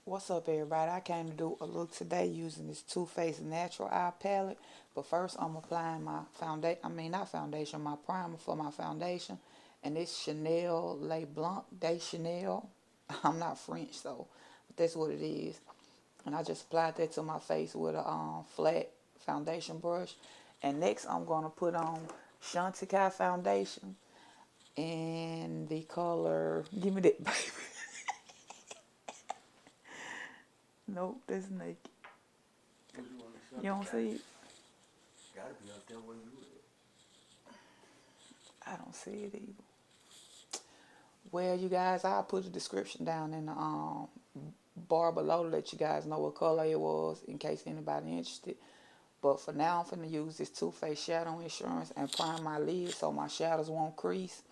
What's up, everybody? I came to do a look today using this Too Faced Natural Eye Palette. But first, I'm applying my foundation. I mean, not foundation, my primer for my foundation. And this Chanel Le Blanc de Chanel. I'm not French, so but that's what it is. And I just applied that to my face with a flat foundation brush. And next, I'm gonna put on Chantecaille foundation in the color. Give me that, baby. Nope, that's naked. What you want to show You the don't guy? see it? Gotta be up there where you I don't see it either. Well, you guys, I'll put the description down in the bar below to let you guys know what color it was in case anybody interested. But for now, I'm finna use this Too Faced Shadow Insurance and prime my lids so my shadows won't crease.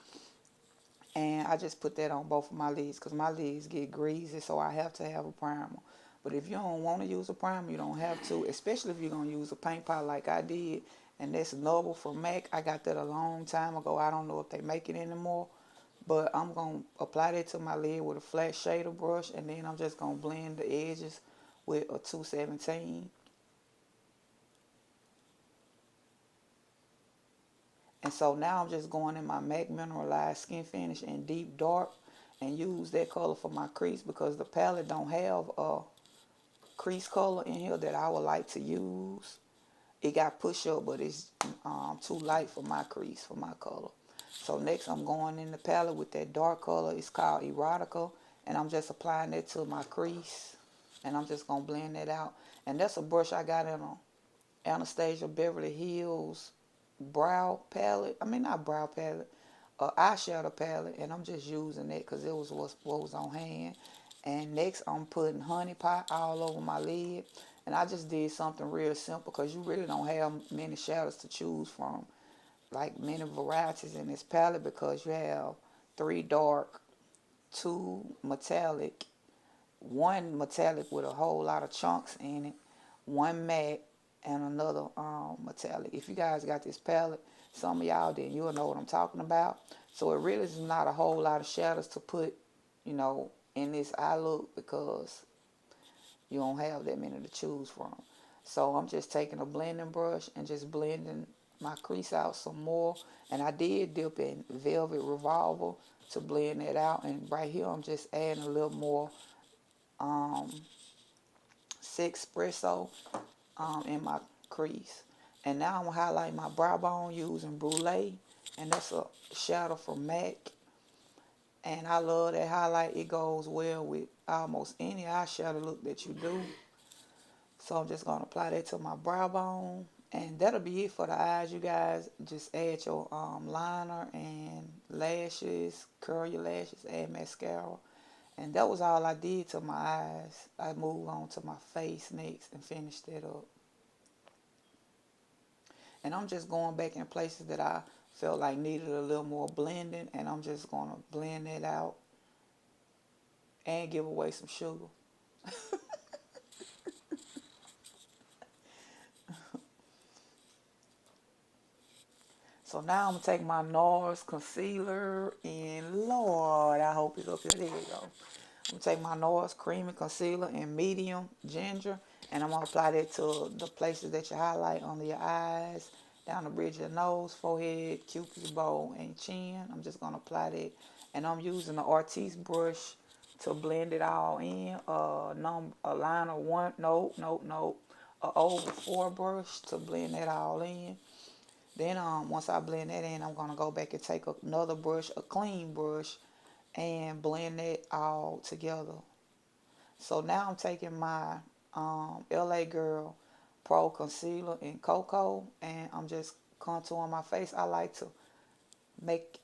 And I just put that on both of my lids because my lids get greasy, so I have to have a primer. But if you don't want to use a primer, you don't have to, especially if you're going to use a paint pot like I did. And that's Noble from MAC. I got that a long time ago. I don't know if they make it anymore. But I'm going to apply that to my lid with a flat shader brush. And then I'm just going to blend the edges with a 217. And so now I'm just going in my MAC Mineralized Skin Finish in Deep Dark and use that color for my crease because the palette don't have a crease color in here that I would like to use. It got push up, but it's too light for my crease, for my color. So next I'm going in the palette with that dark color. It's called Erotica. And I'm just applying that to my crease. And I'm just going to blend that out. And that's a brush I got in a Anastasia Beverly Hills brow palette. I mean, not brow palette, eyeshadow palette. And I'm just using it because it was what was on hand. And next, I'm putting Honey Pot all over my lid. And I just did something real simple because you really don't have many shadows to choose from. Like many varieties in this palette because you have 3 dark, 2 metallic, 1 metallic with a whole lot of chunks in it, 1 matte, and another metallic. If you guys got this palette, some of y'all then you'll know what I'm talking about. So it really is not a whole lot of shadows to put, in this eye look because you don't have that many to choose from. So I'm just taking a blending brush and just blending my crease out some more. And I did dip in Velvet Revolver to blend that out. And right here I'm just adding a little more um, Sexpresso in my crease. And now I'm going to highlight my brow bone using Brulee. And that's a shadow from MAC. And I love that highlight. It goes well with almost any eyeshadow look that you do. So I'm just going to apply that to my brow bone. And that'll be it for the eyes, you guys. Just add your liner and lashes, curl your lashes, add mascara. And that was all I did to my eyes. I moved on to my face next and finished it up. And I'm just going back in places that I felt like needed a little more blending. And I'm just going to blend it out and give away some sugar. So now I'm going to take my NARS concealer and Lord, I hope it's up here. There you go. I'm going to take my NARS creamy concealer in medium ginger and I'm going to apply that to the places that you highlight under your eyes, down the bridge of your nose, forehead, cupid's bow, and chin. I'm just going to apply that. And I'm using the Artis brush to blend it all in. A liner one, nope. A over 4 brush to blend that all in. Then once I blend that in, I'm going to go back and take another brush, a clean brush, and blend that all together. So now I'm taking my LA Girl Pro Concealer in Cocoa, and I'm just contouring my face. I like to make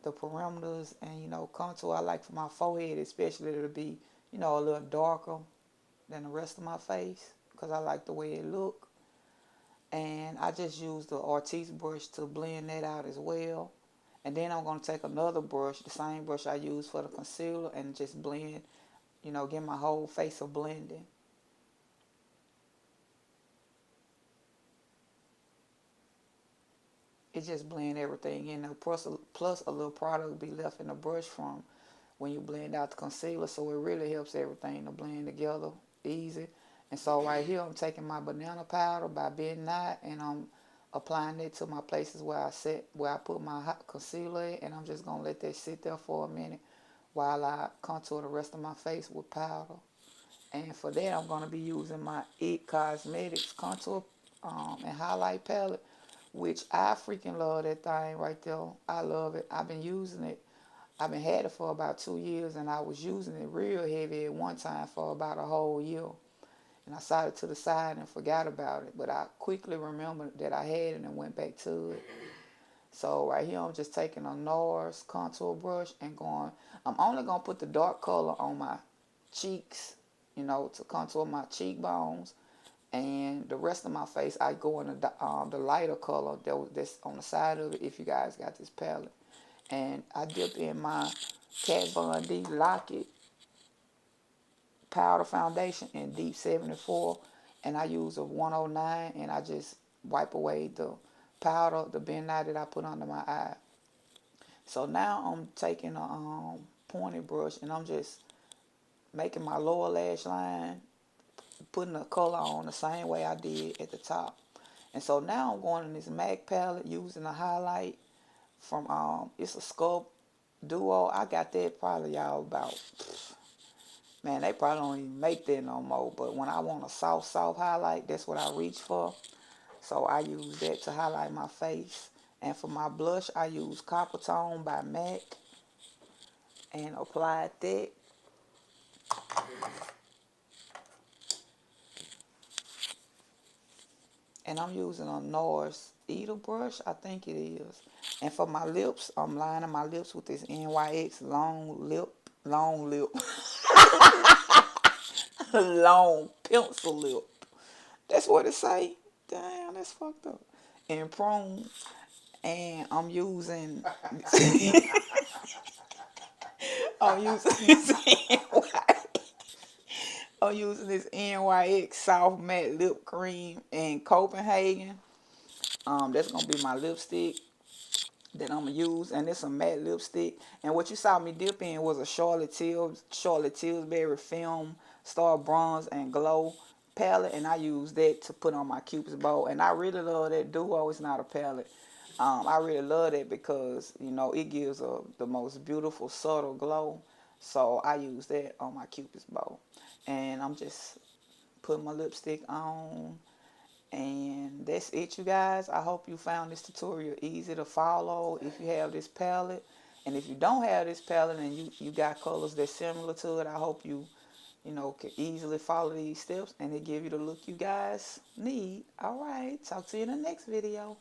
the perimeters and, contour. I like for my forehead especially to be, a little darker than the rest of my face because I like the way it looks. And I just use the Artis brush to blend that out as well. And then I'm going to take another brush, the same brush I use for the concealer, and just blend, get my whole face a blending. It just blend everything in there. Plus a little product will be left in the brush from when you blend out the concealer, so it really helps everything to blend together easy. And so right here, I'm taking my banana powder by Ben Nye, and I'm applying it to my places where I put my hot concealer in, and I'm just gonna let that sit there for a minute while I contour the rest of my face with powder. And for that, I'm gonna be using my It Cosmetics contour and highlight palette, which I freaking love that thing right there. I love it. I've been using it. I've been had it for about 2 years, and I was using it real heavy at one time for about a whole year. And I set it to the side and forgot about it. But I quickly remembered that I had it and went back to it. So right here, I'm just taking a NARS contour brush and I'm only going to put the dark color on my cheeks, to contour my cheekbones. And the rest of my face, I go in the lighter color that's on the side of it, if you guys got this palette. And I dip in my Kat Von D Lock-It powder foundation in deep 74, and I use a 109, and I just wipe away the powder, the Ben Nye that I put under my eye. So now I'm taking a pointed brush, and I'm just making my lower lash line, putting the color on the same way I did at the top. And so now I'm going in this MAC palette using a highlight from it's a Sculpt Duo. I got that probably y'all about, man, they probably don't even make that no more. But when I want a soft highlight, that's what I reach for. So I use that to highlight my face. And for my blush, I use Copper Tone by MAC and apply that. And I'm using a NARS Eater brush, I think it is. And for my lips, I'm lining my lips with this NYX long lip, long pencil lip. That's what it say. Damn, that's fucked up. And prune. And I'm using I'm using this I'm using this NYX Soft Matte Lip Cream in Copenhagen. That's gonna be my lipstick that I'm gonna use, and it's a matte lipstick. And what you saw me dip in was a Charlotte Tilbury Film Star Bronze and Glow palette, and I use that to put on my Cupid's bow. And I really love that duo. It's not a palette. I really love it because it gives the most beautiful subtle glow. So I use that on my Cupid's bow, and I'm just putting my lipstick on. And that's it, you guys. I hope you found this tutorial easy to follow if you have this palette. And if you don't have this palette and you got colors that's similar to it, I hope you can easily follow these steps and it give you the look you guys need. All right, talk to you in the next video.